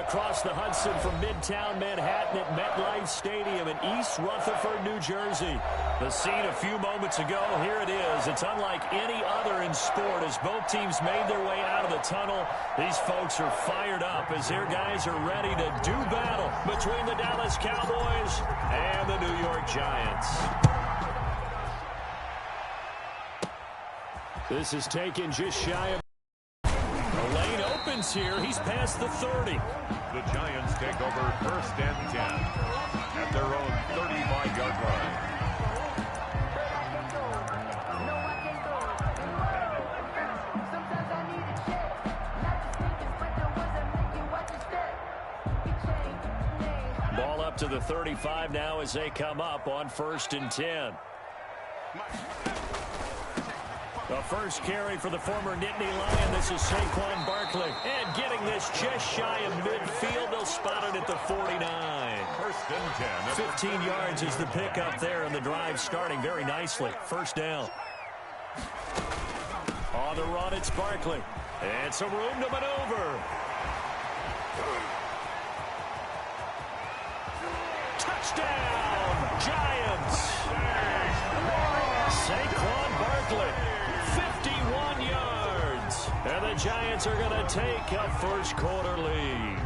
across the Hudson from Midtown Manhattan at MetLife Stadium in East Rutherford, New Jersey. The scene a few moments ago, here it is. It's unlike any other in sport as both teams made their way out of the tunnel. These folks are fired up as their guys are ready to do battle between the Dallas Cowboys and the New York Giants. This is taken just shy of the lane opens here. He's past the 30. The Giants take over 1st and 10 at their own 35-yard line. Ball up to the 35 now as they come up on 1st and 10. The first carry for the former Nittany Lion. This is Saquon Barkley. And getting this just shy of midfield. They'll spot it at the 49. 1st and 10. 15 yards is the pickup there, and the drive starting very nicely. 1st down. On the run, it's Barkley. And some room to maneuver. Touchdown, Giants. Saquon Barkley. 51 yards. And the Giants are going to take a first-quarter lead.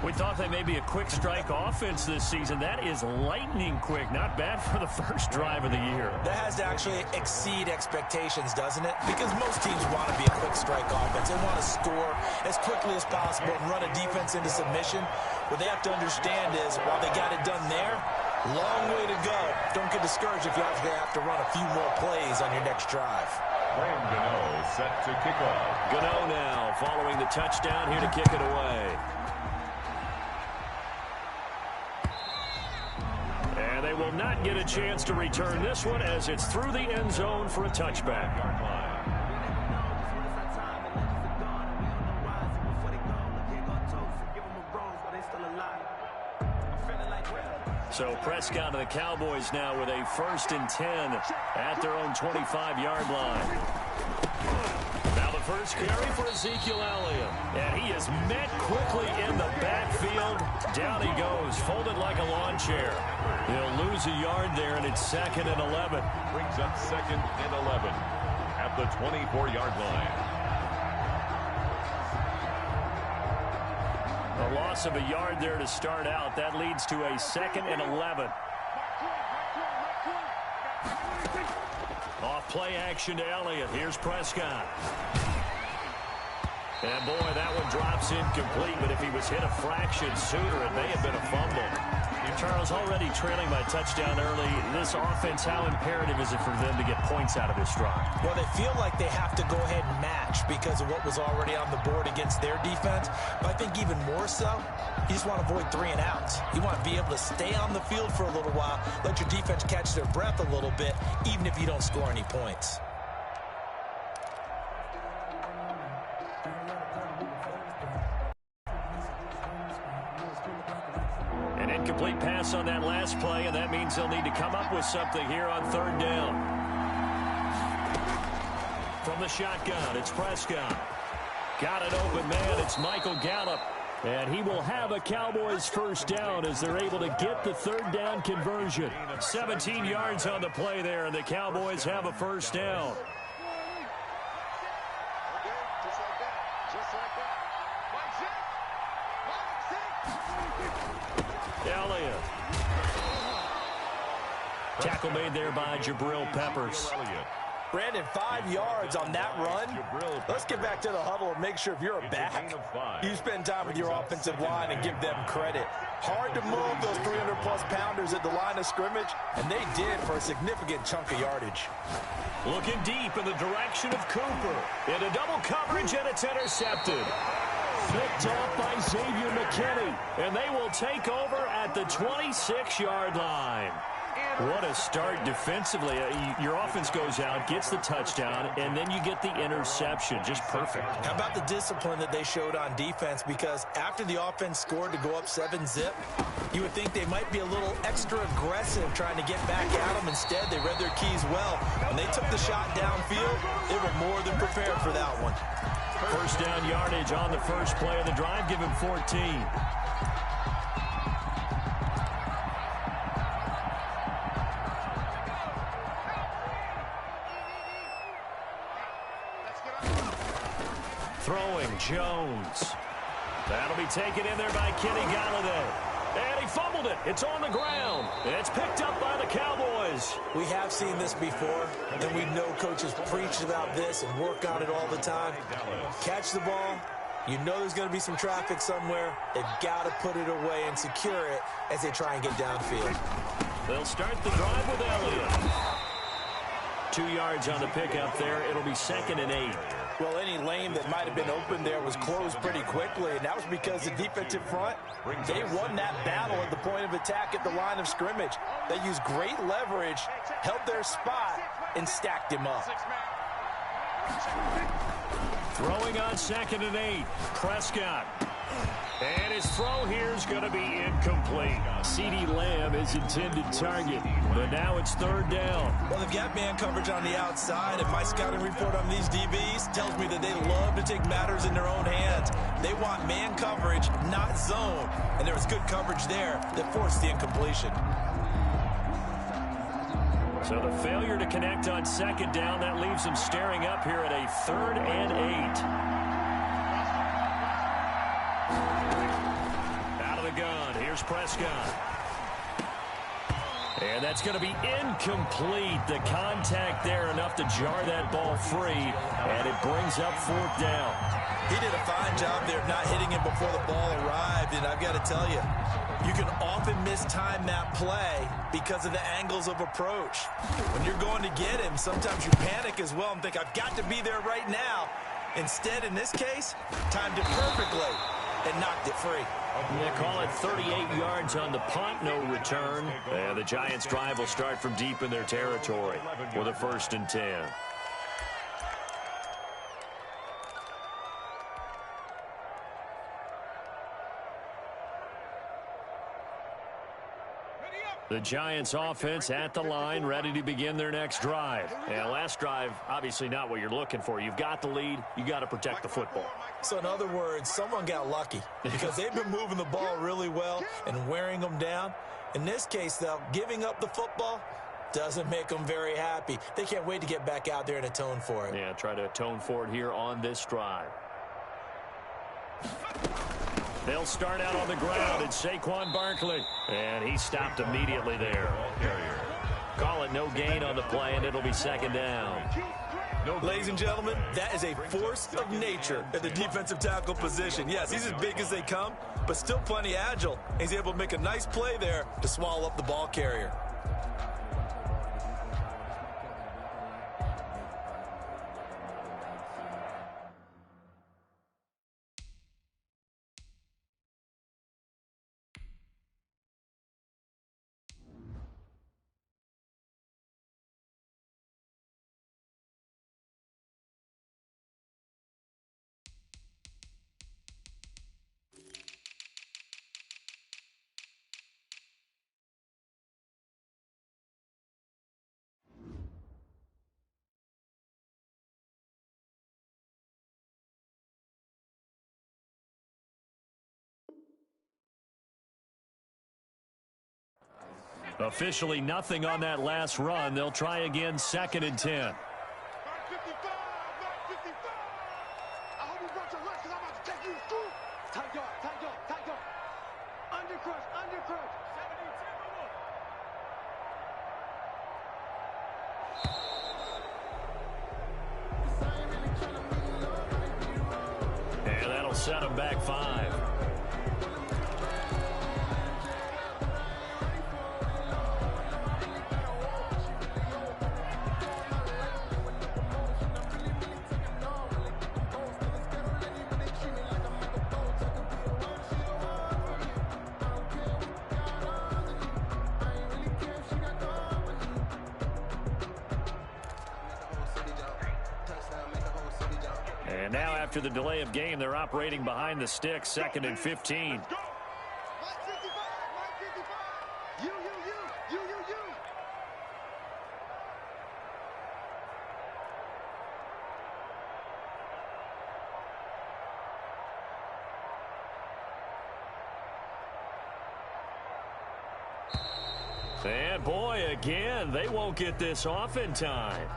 We thought they may be a quick strike offense this season. That is lightning quick. Not bad for the first drive of the year. That has to actually exceed expectations, doesn't it? Because most teams want to be a quick strike offense. They want to score as quickly as possible and run a defense into submission. What they have to understand is while they got it done there, long way to go. Don't get discouraged if you have to run a few more plays on your next drive. Graham Gano set to kick off. Gano now following the touchdown here to kick it away. And they will not get a chance to return this one as it's through the end zone for a touchback. So Prescott and the Cowboys now with a 1st and 10 at their own 25-yard line. Now the first carry for Ezekiel Elliott. And he is met quickly in the backfield. Down he goes, folded like a lawn chair. He'll lose a yard there, and it's 2nd and 11. Brings up 2nd and 11 at the 24-yard line. A loss of a yard there to start out. That leads to a 2nd and 11. Off play action to Elliott. Here's Prescott. And boy, that one drops incomplete, but if he was hit a fraction sooner, it may have been a fumble. Charles, already trailing by touchdown early. This offense, how imperative is it for them to get points out of this drive? Well, they feel like they have to go ahead and match because of what was already on the board against their defense. But I think even more so, you just want to avoid 3 and outs. You want to be able to stay on the field for a little while, let your defense catch their breath a little bit, even if you don't score any points. Incomplete pass on that last play, and that means they'll need to come up with something here on 3rd down. From the shotgun, it's Prescott. Got it open, man. It's Michael Gallup. And he will have a Cowboys 1st down as they're able to get the 3rd down conversion. 17 yards on the play there, and the Cowboys have a 1st down. Elliott. Tackle made there by Jabril Peppers. Brandon, 5 yards on that run. Let's get back to the huddle and make sure if you're a back, you spend time with your offensive line and give them credit. Hard to move those 300-plus pounders at the line of scrimmage, and they did for a significant chunk of yardage. Looking deep in the direction of Cooper. Into double coverage, and it's intercepted. Picked off by Xavier McKinney, and they will take over at the 26-yard line. What a start defensively. Your offense goes out, gets the touchdown, and then you get the interception. Just perfect. How about the discipline that they showed on defense? Because after the offense scored to go up 7-zip, you would think they might be a little extra aggressive trying to get back at them. Instead, they read their keys well. When they took the shot downfield, they were more than prepared for that one. First down yardage on the first play of the drive. Give him 14. Throwing Jones. That'll be taken in there by Kenny Galladay. And he fumbled it. It's on the ground. It's picked up by the Cowboys. We have seen this before, and we know coaches preach about this and work on it all the time. Catch the ball. You know there's going to be some traffic somewhere. They've got to put it away and secure it as they try and get downfield. They'll start the drive with Elliott. 2 yards on the pickup there. It'll be 2nd and 8. Well, any lane that might have been open there was closed pretty quickly, and that was because the defensive front, they won that battle at the point of attack at the line of scrimmage. They used great leverage, held their spot, and stacked him up. Throwing on 2nd and 8. Prescott. And his throw here is going to be incomplete. CeeDee Lamb is intended target, but now it's 3rd down. Well, they've got man coverage on the outside, and my scouting report on these DBs tells me that they love to take matters in their own hands. They want man coverage, not zone, and there was good coverage there that forced the incompletion. So the failure to connect on 2nd down, that leaves them staring up here at a 3rd and 8. Out of the gun, here's Prescott. And that's going to be incomplete. The contact there enough to jar that ball free, and it brings up 4th down. He did a fine job there not hitting him before the ball arrived, and I've got to tell you, you can often mistime that play because of the angles of approach. When you're going to get him, sometimes you panic as well and think, I've got to be there right now. Instead, in this case, timed it perfectly and knocked it free. They call it 38 yards on the punt, no return. And the Giants' drive will start from deep in their territory with a 1st and 10. The Giants offense at the line, ready to begin their next drive. And last drive, obviously not what you're looking for. You've got the lead. You got to protect the football. So in other words, someone got lucky because they've been moving the ball really well and wearing them down. In this case, though, giving up the football doesn't make them very happy. They can't wait to get back out there and atone for it. Yeah, try to atone for it here on this drive. They'll start out on the ground. It's Saquon Barkley. And he stopped immediately there. Call it no gain on the play, and it'll be 2nd down. Ladies and gentlemen, that is a force of nature at the defensive tackle position. Yes, he's as big as they come, but still plenty agile. He's able to make a nice play there to swallow up the ball carrier. Officially nothing on that last run. They'll try again, 2nd and 10. And that'll set them back 5. And now after the delay of game, they're operating behind the sticks, 2nd and 15. And boy, again, they won't get this off in time.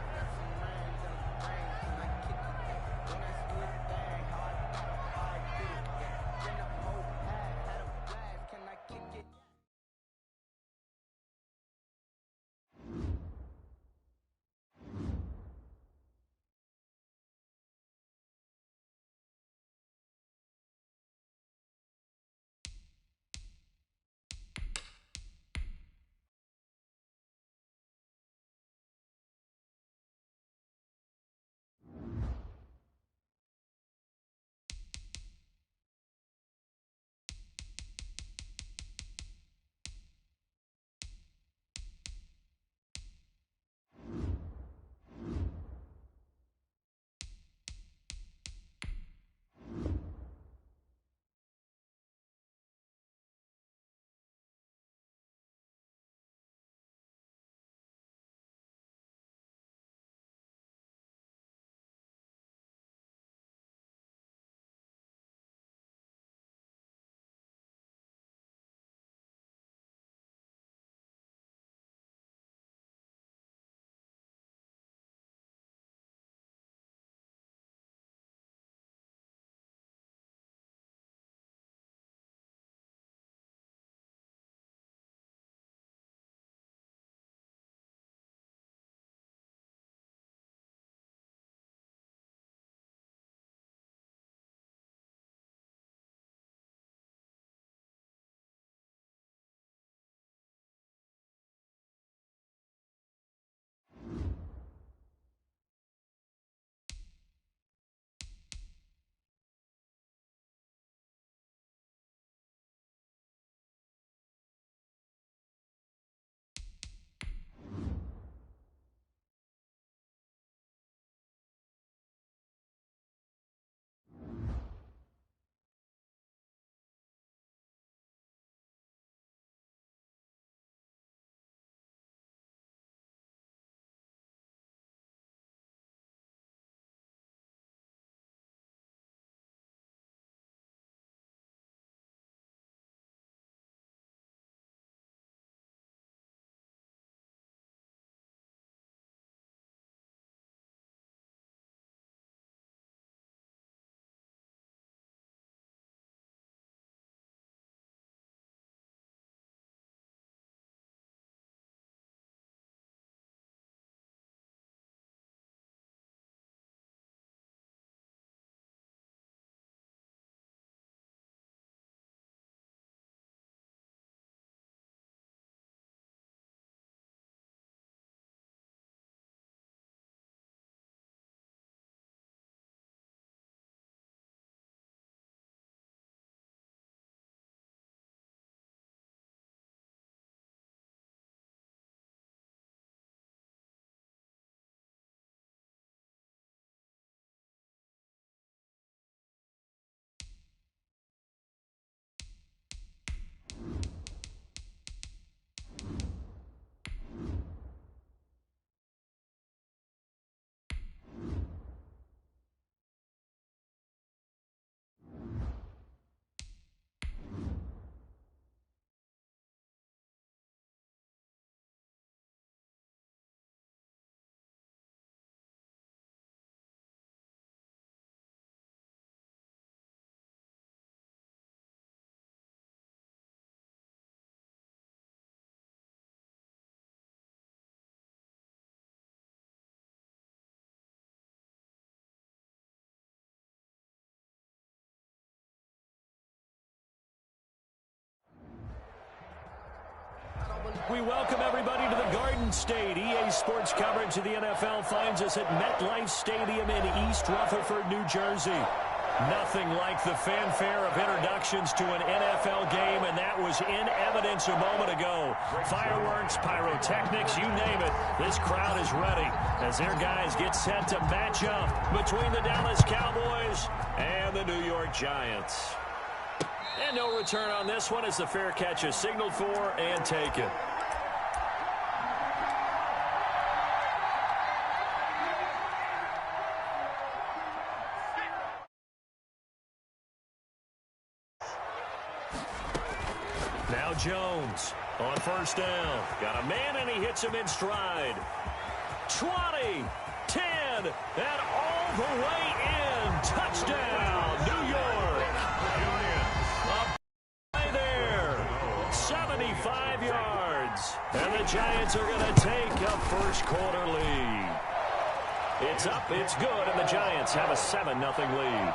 We welcome everybody to the Garden State. EA Sports coverage of the NFL finds us at MetLife Stadium in East Rutherford, New Jersey. Nothing like the fanfare of introductions to an NFL game, and that was in evidence a moment ago. Fireworks, pyrotechnics, you name it. This crowd is ready as their guys get set to match up between the Dallas Cowboys and the New York Giants. And no return on this one as the fair catch is signaled for and taken. Now Jones on first down. Got a man, and he hits him in stride. 20, 10, and all the way in. Touchdown, New York. A play there. 75 yards. And the Giants are going to take a first quarter lead. It's up, it's good, and the Giants have a 7-0 lead.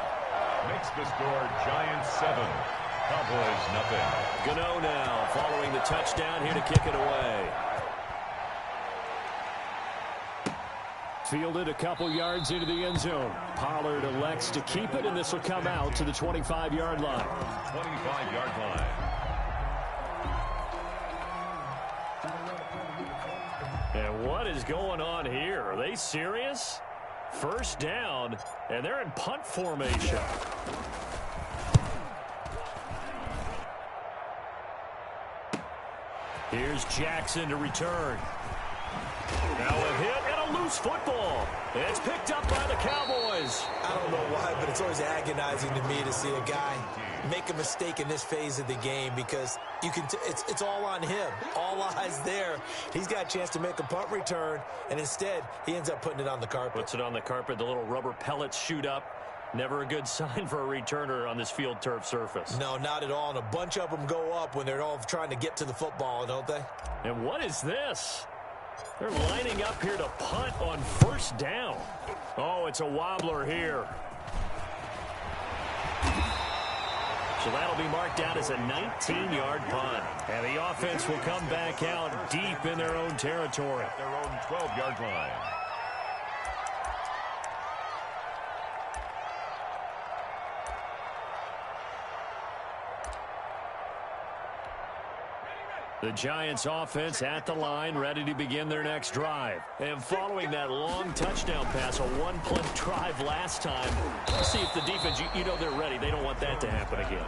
Makes the score Giants 7, Cowboys nothing. Gano now following the touchdown here to kick it away. Fielded a couple yards into the end zone. Pollard elects to keep it, and this will come out to the 25-yard line. 25-yard line. And what is going on here? Are they serious? First down, and they're in punt formation. Here's Jackson to return. Now a hit and a loose football. It's picked up by the Cowboys. I don't know why, but it's always agonizing to me to see a guy make a mistake in this phase of the game because you can. It's all on him. All eyes there. He's got a chance to make a punt return, and instead he ends up putting it on the carpet. Puts it on the carpet. The little rubber pellets shoot up. Never a good sign for a returner on this field turf surface. No, not at all. And a bunch of them go up when they're all trying to get to the football, don't they? And what is this? They're lining up here to punt on first down. Oh, it's a wobbler here. So that'll be marked out as a 19-yard punt. And the offense will come back out deep in their own territory. Their own 12-yard line. The Giants offense at the line, ready to begin their next drive. And following that long touchdown pass, a one-play drive last time, let's see if the defense, you know they're ready. They don't want that to happen again.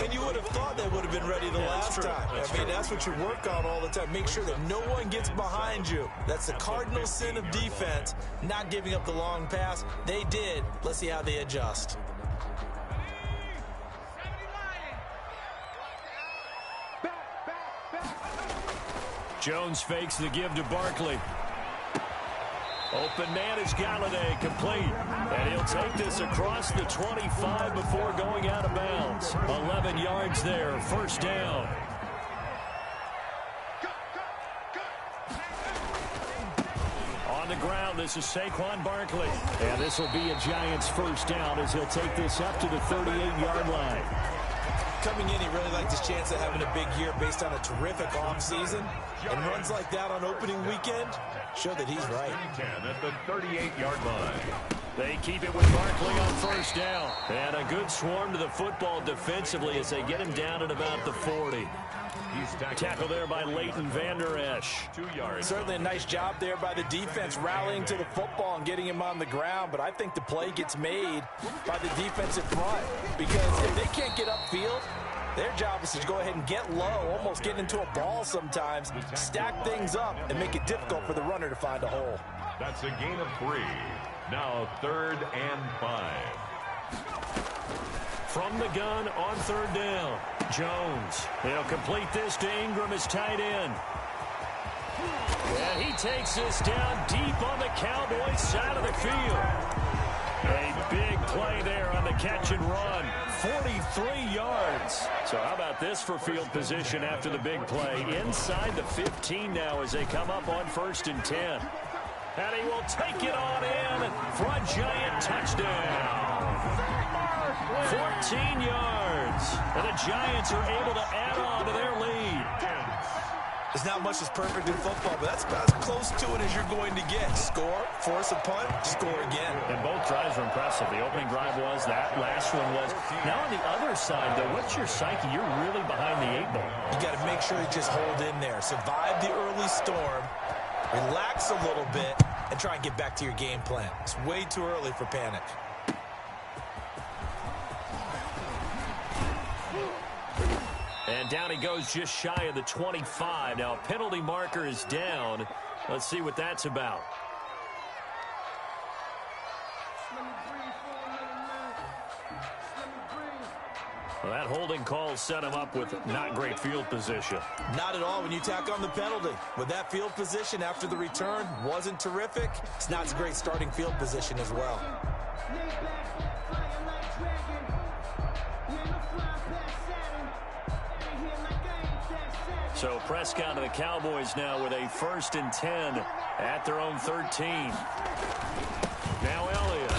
And you would have thought they would have been ready the last time. That's what you work on all the time. Make sure that no one gets behind you. That's the cardinal sin of defense, not giving up the long pass. They did. Let's see how they adjust. Jones fakes the give to Barkley. Open man is Galladay, complete. And he'll take this across the 25 before going out of bounds. 11 yards there, first down. On the ground, this is Saquon Barkley. And this will be a Giants first down as he'll take this up to the 38-yard line. Coming in, he really liked his chance of having a big year based on a terrific offseason. And runs like that on opening weekend show that he's right. 10 at the 38-yard line. They keep it with Barkley on first down. And a good swarm to the football defensively as they get him down at about the 40. Tackled there by Leighton Vander Esch. 2 yards. Certainly a nice job there by the defense rallying to the football and getting him on the ground, but I think the play gets made by the defensive front because if they can't get upfield, their job is to go ahead and get low, almost get into a ball sometimes, stack things up, and make it difficult for the runner to find a hole. That's a gain of 3. Now 3rd and 5. From the gun on third down, Jones. He'll complete this to Ingram as tight end. And he takes this down deep on the Cowboys side of the field. A big play there on the catch and run. 43 yards. So how about this for field position after the big play? Inside the 15 now as they come up on 1st and 10. And he will take it on in for a Giant touchdown. 14 yards. And the Giants are able to add on to their lead. There's not much that's perfect in football, but that's about as close to it as you're going to get. Score, force a punt, score again. And both drives were impressive. The opening drive was, that last one was. Now on the other side, though, what's your psyche? You're really behind the 8 ball. You got to make sure you just hold in there. Survive the early storm, relax a little bit, and try and get back to your game plan. It's way too early for panic. And down he goes just shy of the 25. Now a penalty marker is down. Let's see what that's about. Well, that holding call set him up with not great field position. Not at all when you tack on the penalty. With that field position after the return wasn't terrific, it's not a great starting field position as well. So Prescott and the Cowboys now with a 1st and 10 at their own 13. Now Elliott.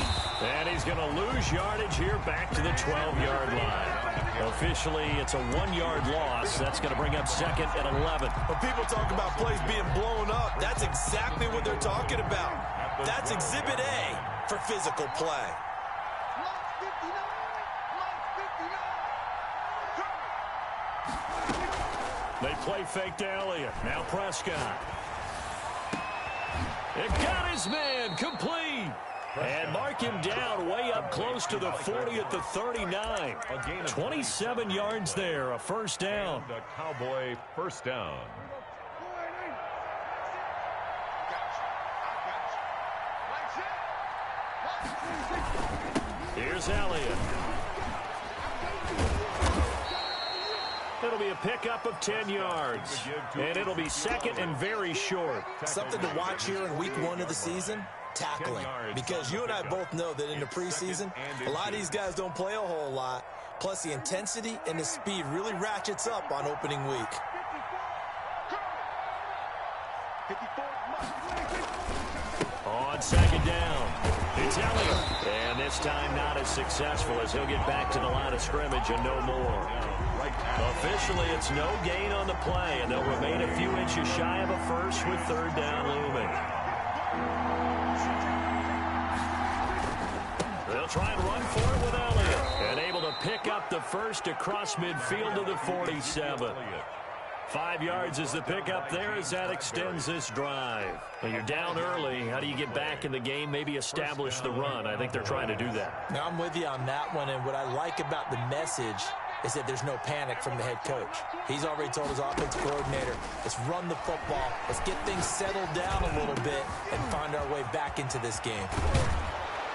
And he's going to lose yardage here back to the 12-yard line. Officially, it's a 1-yard loss. That's going to bring up 2nd and 11. When people talk about plays being blown up, that's exactly what they're talking about. That's Exhibit A for physical play. They play fake to Elliott. Now Prescott. It got his man complete. And mark him down way up close to the 40 at the 39. 27 yards there, a 1st down. The Cowboy 1st down. Here's Elliott. It'll be a pickup of 10 yards. And it'll be 2nd and very short. Something to watch here in week 1 of the season. Tackling, because you and I both know that in the preseason, a lot of these guys don't play a whole lot. Plus, the intensity and the speed really ratchets up on opening week. On 2nd down, it's Elliott. And this time not as successful as he'll get back to the line of scrimmage and no more. Officially, it's no gain on the play, and they'll remain a few inches shy of a 1st with 3rd down looming. They'll try and run for it with Elliott. And able to pick up the 1st across midfield to the 47. 5 yards is the pickup there as that extends this drive. When you're down early, how do you get back in the game, maybe establish the run? I think they're trying to do that. Now, I'm with you on that one, and what I like about the message is that there's no panic from the head coach. He's already told his offensive coordinator, let's run the football, let's get things settled down a little bit and find our way back into this game.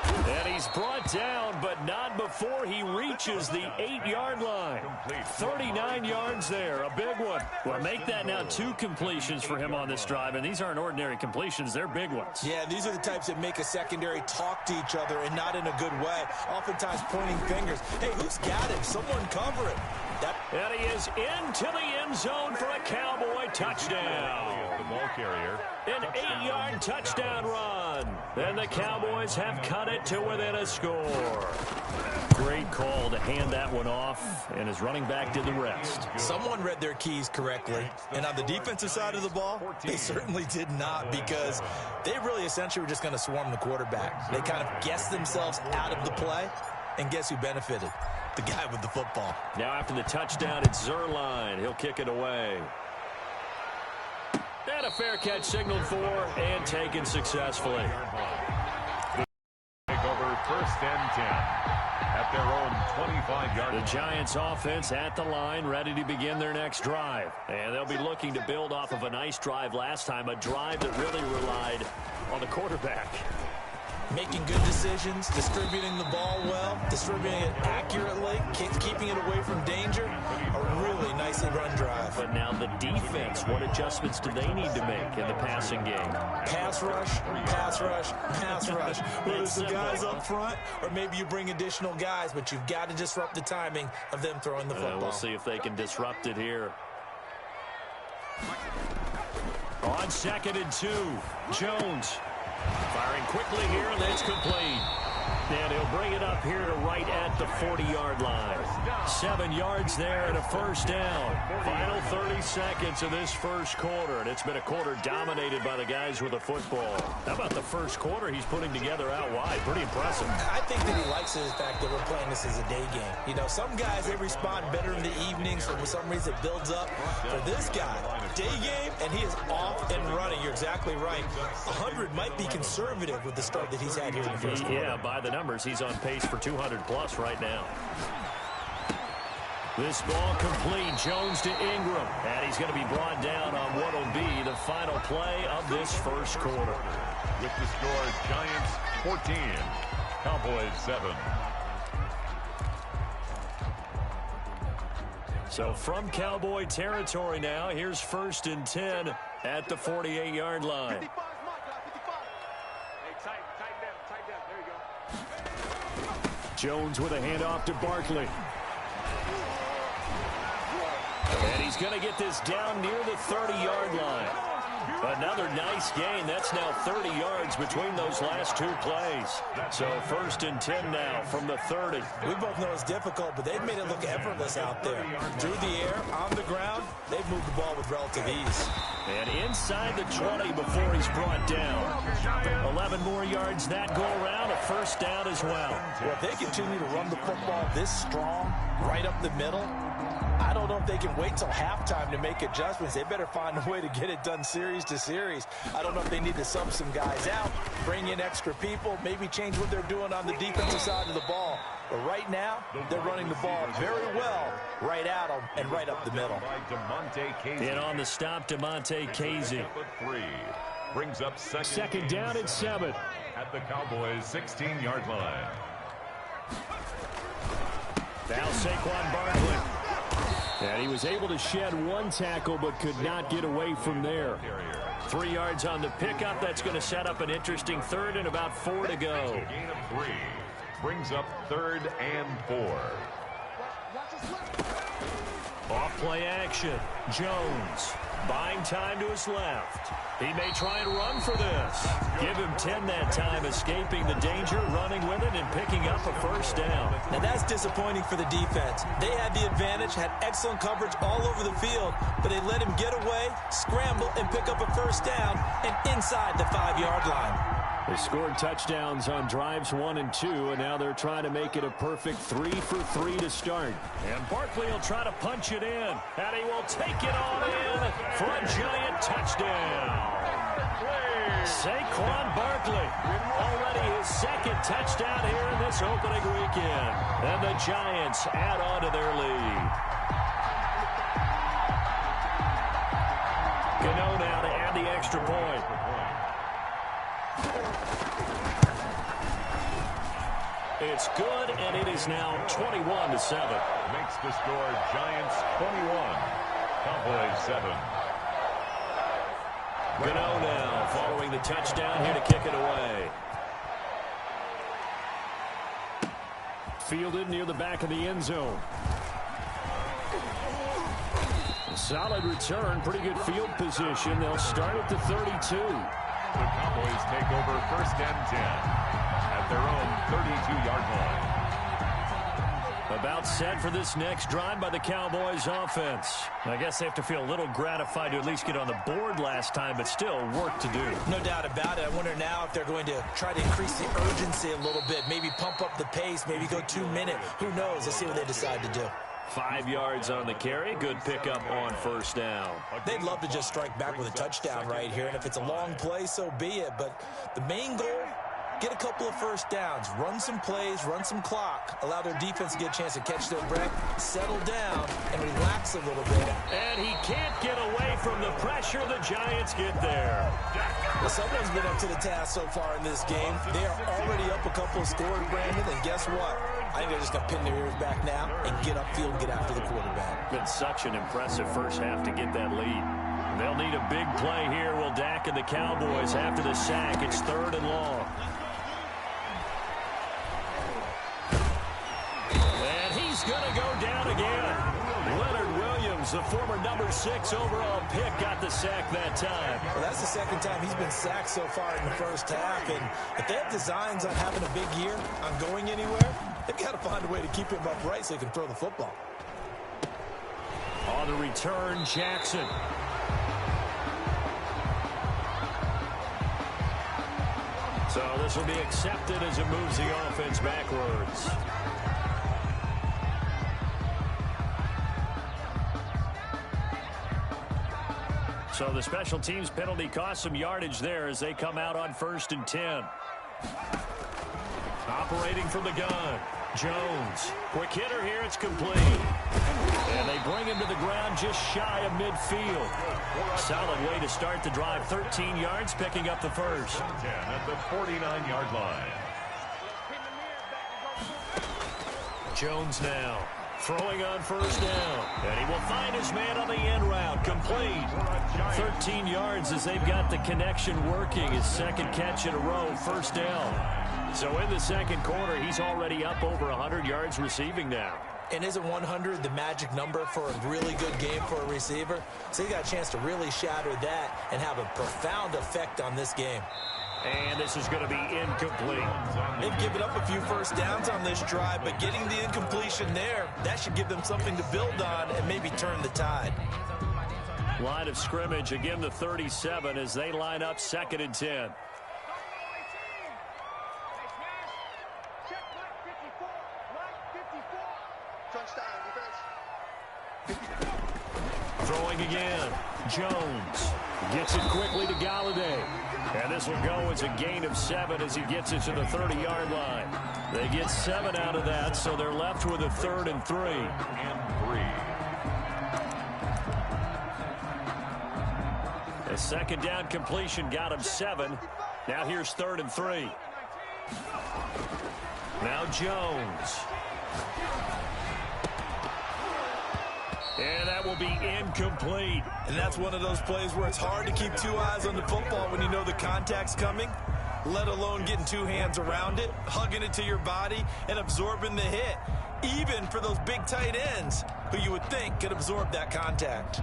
And he's brought down, but not before he reaches the 8-yard line. 39 yards there, a big one. Well, make that now 2 completions for him on this drive, and these aren't ordinary completions. They're big ones. Yeah, these are the types that make a secondary talk to each other and not in a good way. Oftentimes pointing fingers. Hey, who's got him? Someone cover it. And he is into the end zone for a Cowboy touchdown. The ball carrier. An 8-yard touchdown run. And the Cowboys have cut it to within a score. Great call to hand that one off, and his running back did the rest. Someone read their keys correctly, and on the defensive side of the ball, they certainly did not, because they really essentially were just going to swarm the quarterback. They kind of guessed themselves out of the play, and guess who benefited? The guy with the football. Now after the touchdown, it's Zerline. He'll kick it away. And a fair catch signaled for and taken successfully. Take over 1st and 10 at their own 25-yard line. The Giants offense at the line, ready to begin their next drive. And they'll be looking to build off of a nice drive last time, a drive that really relied on the quarterback. Making good decisions, distributing the ball well, distributing it accurately, keeping it away from danger. A really nicely run drive. But now the defense, what adjustments do they need to make in the passing game? Pass rush, pass rush, pass rush. Whether it's the guys up front or maybe you bring additional guys, but you've got to disrupt the timing of them throwing the football. We'll see if they can disrupt it here. On 2nd and 2, Jones. Firing quickly here, and it's complete. And he'll bring it up here to right at the 40-yard line. 7 yards there and a 1st down. Final 30 seconds of this first quarter, and it's been a quarter dominated by the guys with the football. How about the first quarter he's putting together out wide? Pretty impressive. I think that he likes the fact that we're playing this as a day game. You know, some guys, they respond better in the evenings, so for some reason it builds up. For this guy, day game, and he is off and running. You're exactly right. 100 might be conservative with the start that he's had here in the first quarter. Yeah, by the numbers, he's on pace for 200+ right now. This ball complete. Jones to Ingram. And he's going to be brought down on what will be the final play of this first quarter. With the score, Giants 14, Cowboys 7. So from Cowboy territory now, here's 1st and 10 at the 48-yard line. Jones with a handoff to Barkley. And he's going to get this down near the 30-yard line. Another nice gain. That's now 30 yards between those last two plays. So 1st and 10 now from the 30. We both know it's difficult, but they've made it look effortless out there. Through the air, on the ground, they've moved the ball with relative ease. And inside the 20 before he's brought down. 11 more yards that go around, a 1st down as well. Well, if they continue to run the football this strong, right up the middle, I don't know if they can wait till halftime to make adjustments. They better find a way to get it done series to series. I don't know if they need to sub some guys out, bring in extra people, maybe change what they're doing on the defensive side of the ball. But right now, they're running the ball very well right at them and right up the middle. And on the stop, DeMonte Casey. Brings up second down at 7. At the Cowboys' 16-yard line. Now Saquon Barkley. And he was able to shed one tackle but could not get away from there. 3 yards on the pickup. That's going to set up an interesting 3rd and about 4 to go. Gain of 3. Brings up 3rd and 4. Off play action. Jones buying time to his left. He may try and run for this. Give him 10 that time, escaping the danger, running with it, and picking up a 1st down. Now that's disappointing for the defense. They had the advantage, had excellent coverage all over the field, but they let him get away, scramble, and pick up a 1st down, and inside the 5-yard line. They scored touchdowns on drives 1 and 2, and now they're trying to make it a perfect 3 for 3 to start. And Barkley will try to punch it in, and he will take it all in for a giant touchdown. Saquon Barkley, already his 2nd touchdown here in this opening weekend. And the Giants add on to their lead. Gano now to add the extra point. It's good, and it is now 21-7. Makes the score Giants 21, Cowboys 7. Gano now following the touchdown here to kick it away. Fielded near the back of the end zone. Solid return, pretty good field position. They'll start at the 32. The Cowboys take over 1st and 10 at their own 32-yard line. About set for this next drive by the Cowboys offense. I guess they have to feel a little gratified to at least get on the board last time, but still work to do. No doubt about it. I wonder now if they're going to try to increase the urgency a little bit, maybe pump up the pace, maybe go 2-minute. Who knows? Let's see what they decide to do. 5 yards on the carry. Good pickup on 1st down. They'd love to just strike back with a touchdown right here, and if it's a long play, so be it. But the main goal, get a couple of 1st downs, run some plays, run some clock, allow their defense to get a chance to catch their breath, settle down, and relax a little bit. And he can't get away from the pressure. The Giants get there. Well, someone's been up to the task so far in this game. They are already up a couple of scores, Brandon, and guess what? I think they're just going to pin their ears back now and get upfield and get after the quarterback. Been such an impressive first half to get that lead. They'll need a big play here. Will Dak and the Cowboys after the sack. It's 3rd and long. And he's going to go down again. Leonard Williams, the former number 6 overall pick, got the sack that time. Well, that's the 2nd time he's been sacked so far in the first half. And if they have designs on having a big year, on going anywhere, they've got to find a way to keep him upright so he can throw the football. On the return, Jackson. So this will be accepted as it moves the offense backwards. So the special teams penalty cost some yardage there as they come out on 1st and 10. Operating from the gun, Jones. Quick hitter here, it's complete. And they bring him to the ground just shy of midfield. Solid way to start the drive. 13 yards, picking up the 1st. 10 at the 49-yard line. Jones now Throwing on first down. And he will find his man on the end route. Complete. 13 yards as they've got the connection working. His second catch in a row. First down. So in the second quarter, he's already up over 100 yards receiving now. And isn't 100 the magic number for a really good game for a receiver? So he got a chance to really shatter that and have a profound effect on this game. And this is going to be incomplete. They've given up a few first downs on this drive, but getting the incompletion there, that should give them something to build on and maybe turn the tide. Line of scrimmage, again the 37 as they line up 2nd and 10. Throwing again. Jones gets it quickly to Galladay. And this will go as a gain of 7 as he gets it to the 30-yard line. They get 7 out of that, so they're left with a 3rd and 3. A second down completion got him 7. Now here's 3rd and 3. Now Jones. And that will be incomplete. And that's one of those plays where it's hard to keep 2 eyes on the football when you know the contact's coming, let alone getting 2 hands around it, hugging it to your body, and absorbing the hit, even for those big tight ends who you would think could absorb that contact.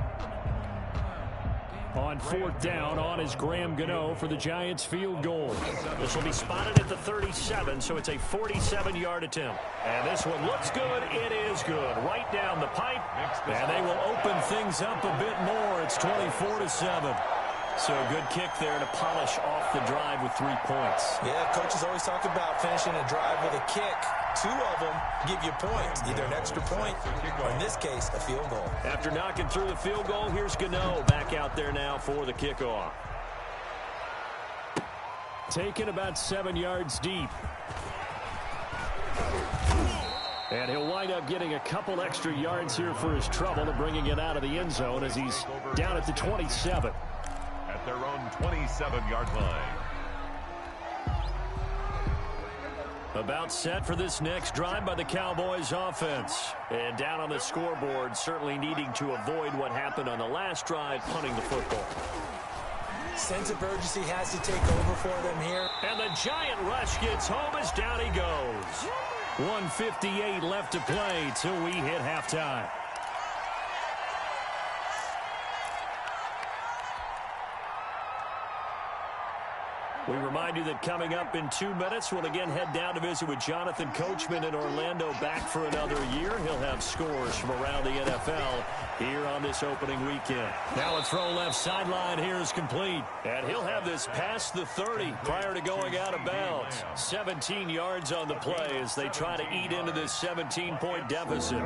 On 4th down, on is Graham Gano for the Giants field goal. This will be spotted at the 37, so it's a 47-yard attempt. And this one looks good. It is good. Right down the pipe. And they will open things up a bit more. It's 24-7. So a good kick there to polish off the drive with 3 points. Yeah, coaches always talk about finishing a drive with a kick. 2 of them give you points, either an extra point or, in this case, a field goal. After knocking through the field goal, here's Gano back out there now for the kickoff. Taken about 7 yards deep. And he'll wind up getting a couple extra yards here for his trouble and bringing it out of the end zone as he's down at the 27. At their own 27-yard line. About set for this next drive by the Cowboys offense. And down on the scoreboard, certainly needing to avoid what happened on the last drive, punting the football. Sense of urgency has to take over for them here. And the giant rush gets home as down he goes. 1:58 left to play till we hit halftime. We remind you that coming up in 2 minutes, we'll again head down to visit with Jonathan Coachman in Orlando, back for another year. He'll have scores from around the NFL here on this opening weekend. Now a throw left sideline here is complete. And he'll have this past the 30 prior to going out of bounds. 17 yards on the play as they try to eat into this 17-point deficit.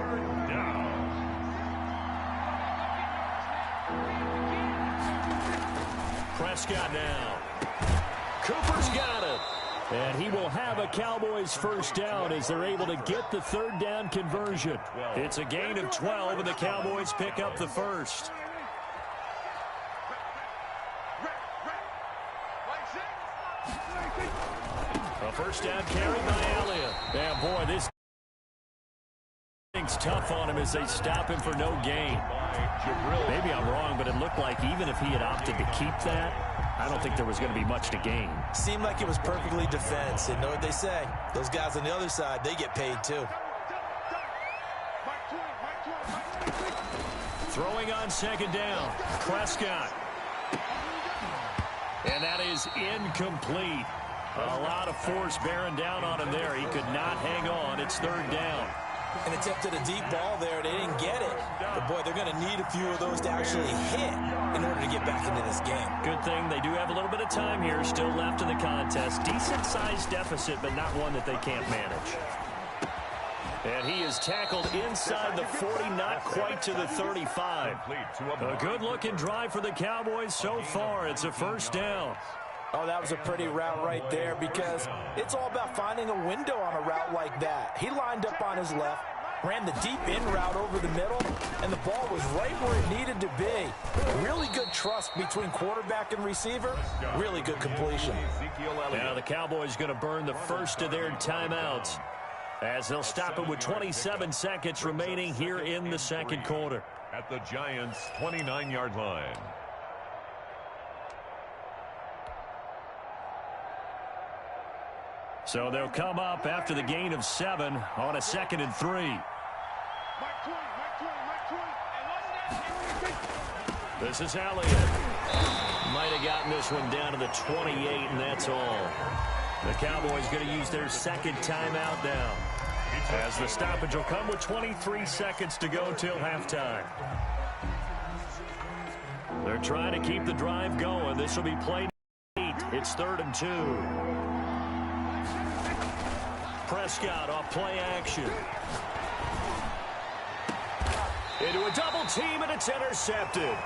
Prescott now. Cooper's got it. And he will have a Cowboys first down as they're able to get the 3rd down conversion. It's a gain of 12, and the Cowboys pick up the first. A first down carry by Elliott. Yeah, boy, this thing's tough on him as they stop him for no gain. Maybe I'm wrong, but it looked like even if he had opted to keep that, I don't think there was going to be much to gain. Seemed like it was perfectly defense. And know what they say? Those guys on the other side, they get paid too. Throwing on 2nd down. Prescott. And that is incomplete. A lot of force bearing down on him there. He could not hang on. It's 3rd down. And attempted a deep ball there. They didn't get it. But, boy, they're going to need a few of those to actually hit in order to get back into this game. Good thing they do have a little bit of time here still left in the contest. Decent-sized deficit, but not one that they can't manage. And he is tackled inside the 40, not quite to the 35. A good-looking drive for the Cowboys so far. It's a first down. Oh, that was a pretty route right there because it's all about finding a window on a route like that. He lined up on his left, ran the deep in route over the middle, and the ball was right where it needed to be. Really good trust between quarterback and receiver. Really good completion. Now the Cowboys going to burn the first of their timeouts. As they'll stop it with 27 seconds remaining here in the second quarter. At the Giants' 29-yard line. So they'll come up after the gain of 7 on a 2nd and 3. This is Elliott. Might have gotten this one down to the 28, and that's all. The Cowboys going to use their second timeout now, as the stoppage will come with 23 seconds to go till halftime. They're trying to keep the drive going. This will be play 8. It's 3rd and 2. Prescott off play action. Into a double team, and it's intercepted.